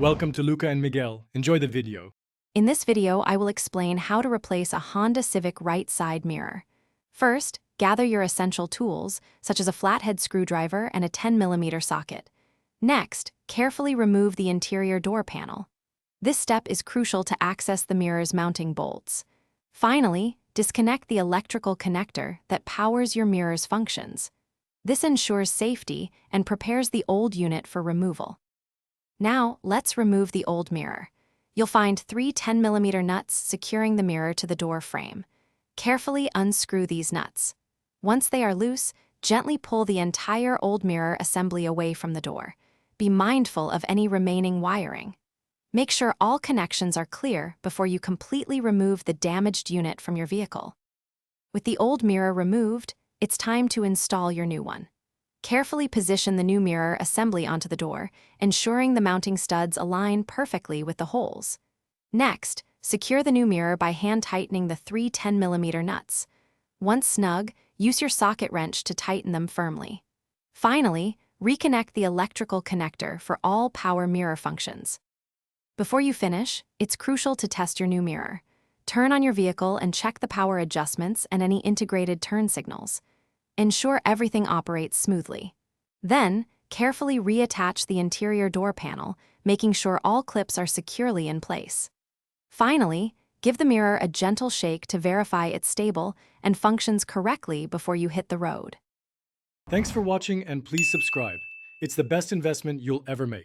Welcome to Luca and Miguel. Enjoy the video. In this video, I will explain how to replace a Honda Civic right side mirror. First, gather your essential tools, such as a flathead screwdriver and a 10mm socket. Next, carefully remove the interior door panel. This step is crucial to access the mirror's mounting bolts. Finally, disconnect the electrical connector that powers your mirror's functions. This ensures safety and prepares the old unit for removal. Now, let's remove the old mirror. You'll find three 10mm nuts securing the mirror to the door frame. Carefully unscrew these nuts. Once they are loose, gently pull the entire old mirror assembly away from the door. Be mindful of any remaining wiring. Make sure all connections are clear before you completely remove the damaged unit from your vehicle. With the old mirror removed, it's time to install your new one. Carefully position the new mirror assembly onto the door, ensuring the mounting studs align perfectly with the holes. Next, secure the new mirror by hand-tightening the three 10mm nuts. Once snug, use your socket wrench to tighten them firmly. Finally, reconnect the electrical connector for all power mirror functions. Before you finish, it's crucial to test your new mirror. Turn on your vehicle and check the power adjustments and any integrated turn signals. Ensure everything operates smoothly. Then, carefully reattach the interior door panel, making sure all clips are securely in place. Finally, give the mirror a gentle shake to verify it's stable and functions correctly before you hit the road. Thanks for watching and please subscribe. It's the best investment you'll ever make.